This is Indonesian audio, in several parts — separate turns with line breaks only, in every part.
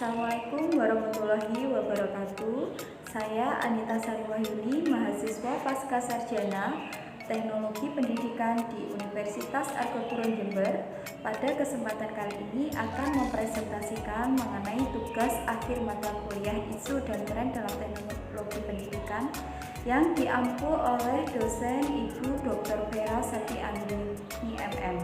Assalamualaikum warahmatullahi wabarakatuh. Saya Anita Sari Wahyuni, mahasiswa Pascasarjana Teknologi Pendidikan di Universitas Argoturon Jember. Pada kesempatan kali ini akan mempresentasikan mengenai tugas akhir mata kuliah isu dan tren dalam teknologi pendidikan yang diampu oleh dosen Ibu Dr. Vera Sati Andini MM.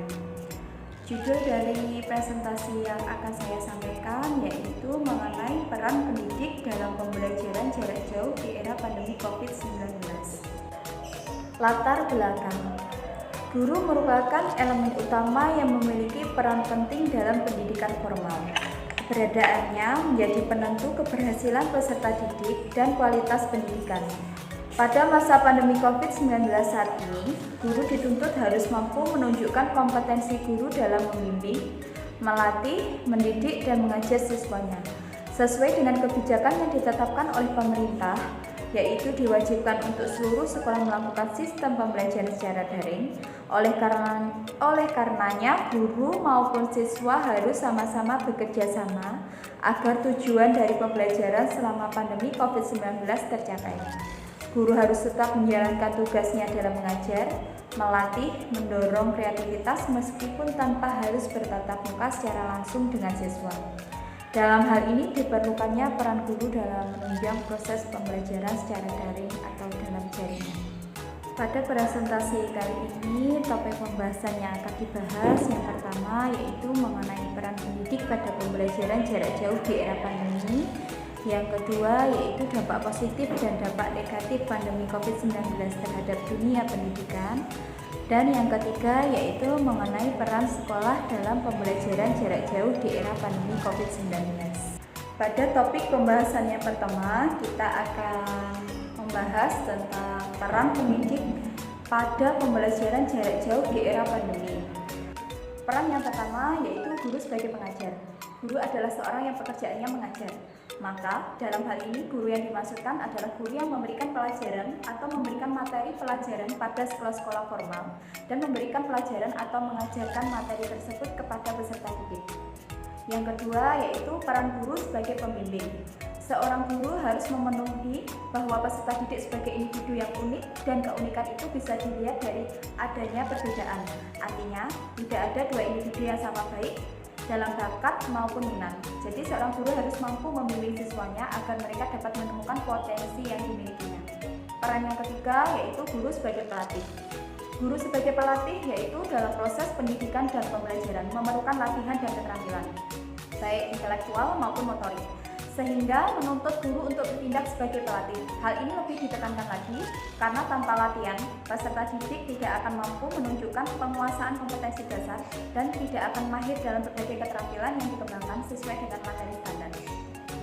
Judul dari presentasi yang akan saya sampaikan yaitu mengenai peran pendidik dalam pembelajaran jarak jauh di era pandemi COVID-19. Latar belakang. Guru merupakan elemen utama yang memiliki peran penting dalam pendidikan formal. Keberadaannya menjadi penentu keberhasilan peserta didik dan kualitas pendidikan. Pada masa pandemi COVID-19 saat ini, guru dituntut harus mampu menunjukkan kompetensi guru dalam membimbing, melatih, mendidik, dan mengajar siswanya. Sesuai dengan kebijakan yang ditetapkan oleh pemerintah, yaitu diwajibkan untuk seluruh sekolah melakukan sistem pembelajaran secara daring. Oleh karenanya, guru maupun siswa harus sama-sama bekerja sama agar tujuan dari pembelajaran selama pandemi COVID-19 tercapai. Guru harus tetap menjalankan tugasnya dalam mengajar, melatih, mendorong kreativitas meskipun tanpa harus bertatap muka secara langsung dengan siswa. Dalam hal ini diperlukannya peran guru dalam menunjang proses pembelajaran secara daring atau dalam jaringan. Pada presentasi kali ini, topik pembahasan yang akan dibahas yang pertama yaitu mengenai peran pendidik pada pembelajaran jarak jauh di era pandemi. Yang kedua yaitu dampak positif dan dampak negatif pandemi COVID-19 terhadap dunia pendidikan. Dan yang ketiga yaitu mengenai peran sekolah dalam pembelajaran jarak jauh di era pandemi COVID-19. Pada topik pembahasan yang pertama, kita akan membahas tentang peran pendidik pada pembelajaran jarak jauh di era pandemi. Peran yang pertama yaitu guru sebagai pengajar. Guru adalah seorang yang pekerjaannya mengajar. Maka, dalam hal ini guru yang dimaksudkan adalah guru yang memberikan pelajaran atau memberikan materi pelajaran pada sekolah-sekolah formal dan memberikan pelajaran atau mengajarkan materi tersebut kepada peserta didik. Yang kedua yaitu peran guru sebagai pembimbing. Seorang guru harus memenuhi bahwa peserta didik sebagai individu yang unik dan keunikan itu bisa dilihat dari adanya perbedaan. Artinya, tidak ada dua individu yang sama baik dalam bakat maupun minat. Jadi seorang guru harus mampu membimbing siswanya agar mereka dapat menemukan potensi yang dimilikinya. Peran yang ketiga yaitu guru sebagai pelatih. Guru sebagai pelatih yaitu dalam proses pendidikan dan pembelajaran memerlukan latihan dan keterampilan, baik intelektual maupun motorik, sehingga menuntut guru untuk bertindak sebagai pelatih. Hal ini lebih ditekankan lagi karena tanpa latihan, peserta didik tidak akan mampu menunjukkan penguasaan kompetensi dasar dan tidak akan mahir dalam berbagai keterampilan yang dikembangkan sesuai dengan materi standar.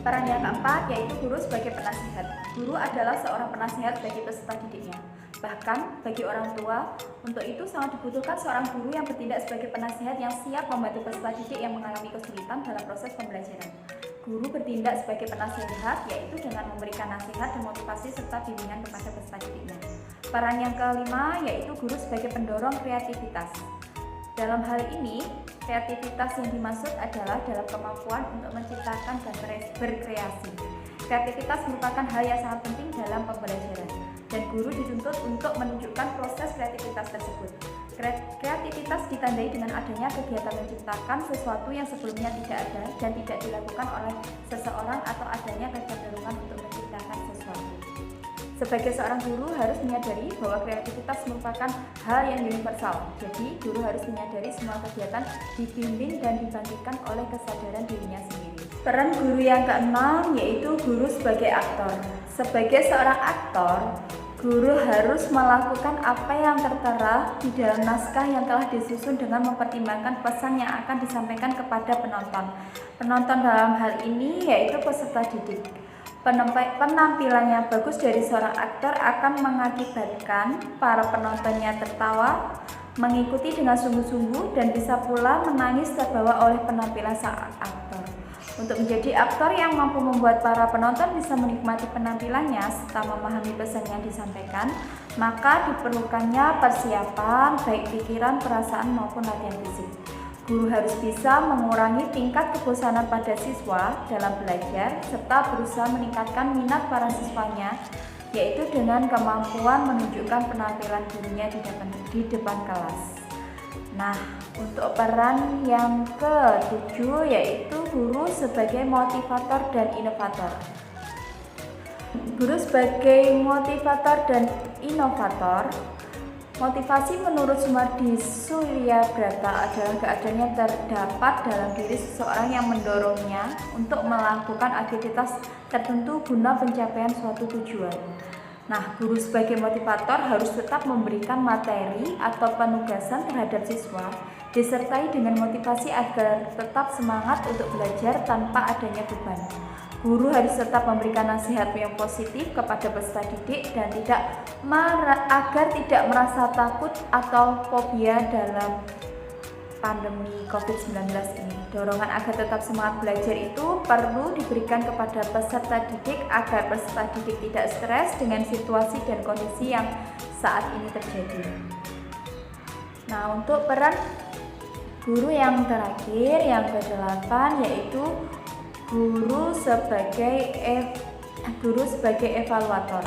Peran yang keempat yaitu guru sebagai penasihat. Guru adalah seorang penasihat bagi peserta didiknya. Bahkan bagi orang tua, untuk itu sangat dibutuhkan seorang guru yang bertindak sebagai penasihat yang siap membantu peserta didik yang mengalami kesulitan dalam proses pembelajaran. Guru bertindak sebagai penasihat yaitu dengan memberikan nasihat dan motivasi serta bimbingan kepada peserta didiknya. Peran yang kelima yaitu guru sebagai pendorong kreativitas. Dalam hal ini, kreativitas yang dimaksud adalah dalam kemampuan untuk menciptakan dan berkreasi. Kreativitas merupakan hal yang sangat penting dalam pembelajaran dan guru dituntut untuk menunjukkan proses kreativitas tersebut. Kreativitas ditandai dengan adanya kegiatan menciptakan sesuatu yang sebelumnya tidak ada dan tidak dilakukan oleh seseorang atau adanya kecenderungan untuk menciptakan sesuatu. Sebagai seorang guru harus menyadari bahwa kreativitas merupakan hal yang universal. Jadi, guru harus menyadari semua kegiatan dibimbing dan dibangkitkan oleh kesadaran dirinya sendiri. Peran guru yang keenam yaitu guru sebagai aktor. Sebagai seorang aktor, guru harus melakukan apa yang tertera di dalam naskah yang telah disusun dengan mempertimbangkan pesan yang akan disampaikan kepada penonton. Penonton dalam hal ini yaitu peserta didik. Penampilan yang bagus dari seorang aktor akan mengakibatkan para penontonnya tertawa, mengikuti dengan sungguh-sungguh, dan bisa pula menangis terbawa oleh penampilan sang aktor. Untuk menjadi aktor yang mampu membuat para penonton bisa menikmati penampilannya serta memahami pesan yang disampaikan, maka diperlukannya persiapan baik pikiran, perasaan maupun latihan fisik. Guru harus bisa mengurangi tingkat kebosanan pada siswa dalam belajar serta berusaha meningkatkan minat para siswanya, yaitu dengan kemampuan menunjukkan penampilan gurunya di depan kelas. Nah, untuk peran yang ke-7 yaitu guru sebagai motivator dan inovator. Guru sebagai motivator dan inovator. Motivasi menurut Sumardi Suryabrata adalah keadaan yang terdapat dalam diri seseorang yang mendorongnya untuk melakukan aktivitas tertentu guna pencapaian suatu tujuan. Nah, guru sebagai motivator harus tetap memberikan materi atau penugasan terhadap siswa, disertai dengan motivasi agar tetap semangat untuk belajar tanpa adanya beban. Guru harus tetap memberikan nasihat yang positif kepada peserta didik dan agar tidak merasa takut atau fobia dalam pandemi COVID-19 ini. Dorongan agar tetap semangat belajar itu perlu diberikan kepada peserta didik agar peserta didik tidak stres dengan situasi dan kondisi yang saat ini terjadi. Nah, untuk peran guru yang terakhir, yang ke-8 yaitu guru sebagai evaluator.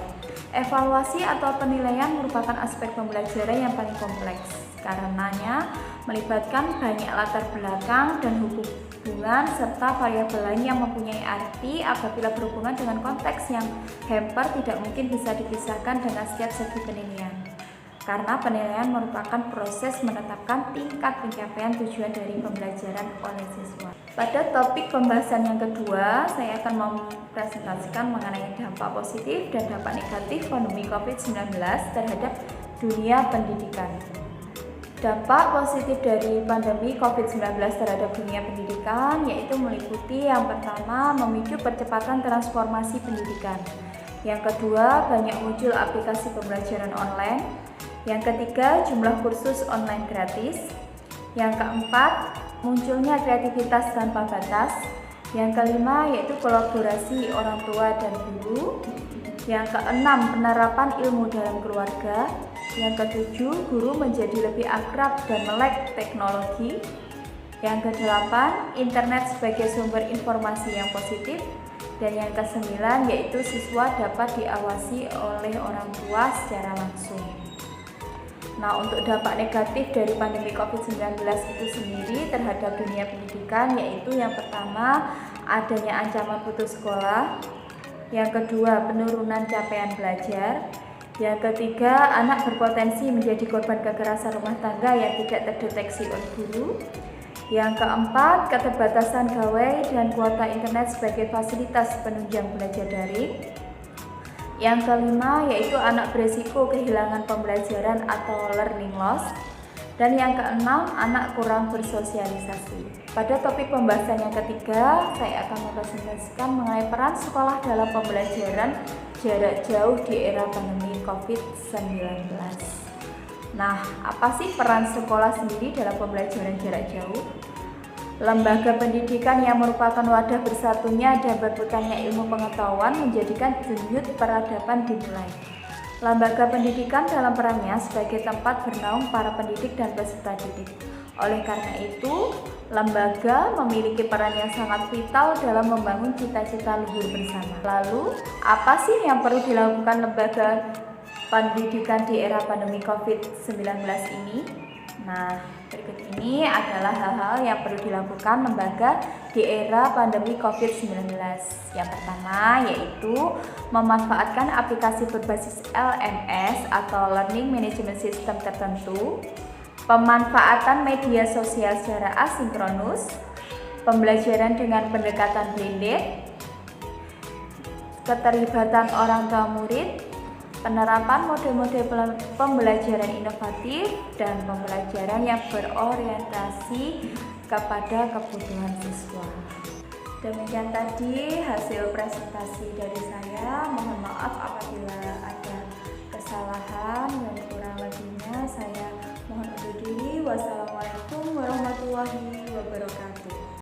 Evaluasi atau penilaian merupakan aspek pembelajaran yang paling kompleks, karenanya melibatkan banyak latar belakang dan hubungan serta variabel lain yang mempunyai arti. Apabila berhubungan dengan konteks yang hamper, tidak mungkin bisa dipisahkan dengan setiap segi penilaian, karena penilaian merupakan proses menetapkan tingkat pencapaian tujuan dari pembelajaran oleh siswa. Pada topik pembahasan yang kedua, saya akan mempresentasikan mengenai dampak positif dan dampak negatif pandemi COVID-19 terhadap dunia pendidikan. Dampak positif dari pandemi COVID-19 terhadap dunia pendidikan yaitu meliputi yang pertama, memicu percepatan transformasi pendidikan. Yang kedua, banyak muncul aplikasi pembelajaran online. Yang ketiga, jumlah kursus online gratis. Yang keempat, munculnya kreativitas tanpa batas. Yang kelima, yaitu kolaborasi orang tua dan guru. Yang keenam, penerapan ilmu dalam keluarga. Yang ketujuh, guru menjadi lebih akrab dan melek teknologi. Yang kedelapan, internet sebagai sumber informasi yang positif. Dan yang kesembilan, yaitu siswa dapat diawasi oleh orang tua secara langsung. Nah, untuk dampak negatif dari pandemi COVID-19 itu sendiri terhadap dunia pendidikan yaitu yang pertama, adanya ancaman putus sekolah. Yang kedua, penurunan capaian belajar. Yang ketiga, anak berpotensi menjadi korban kekerasan rumah tangga yang tidak terdeteksi oleh guru. Yang keempat, keterbatasan gawai dan kuota internet sebagai fasilitas penunjang belajar daring. Yang kelima, yaitu anak beresiko kehilangan pembelajaran atau learning loss. Dan yang keenam, anak kurang bersosialisasi. Pada topik pembahasan yang ketiga, saya akan mempresentasikan mengenai peran sekolah dalam pembelajaran jarak jauh di era pandemi COVID-19. Nah, apa sih peran sekolah sendiri dalam pembelajaran jarak jauh? Lembaga pendidikan yang merupakan wadah bersatunya dan berputarnya ilmu pengetahuan menjadikan denyut peradaban dimulai. Lembaga pendidikan dalam perannya sebagai tempat bernaung para pendidik dan peserta didik. Oleh karena itu, lembaga memiliki peran yang sangat vital dalam membangun cita-cita luhur bersama. Lalu, apa sih yang perlu dilakukan lembaga pendidikan di era pandemi COVID-19 ini? Nah, berikut ini adalah hal-hal yang perlu dilakukan lembaga di era pandemi COVID-19. Yang pertama yaitu memanfaatkan aplikasi berbasis LMS atau Learning Management System tertentu, pemanfaatan media sosial secara asinkronus, pembelajaran dengan pendekatan blended, keterlibatan orang tua murid, penerapan model-model pembelajaran inovatif, dan pembelajaran yang berorientasi kepada kebutuhan siswa. Demikian tadi hasil presentasi dari saya. Mohon maaf apabila ada kesalahan dan kurang lebihnya saya mohon undur diri. Wassalamualaikum warahmatullahi wabarakatuh.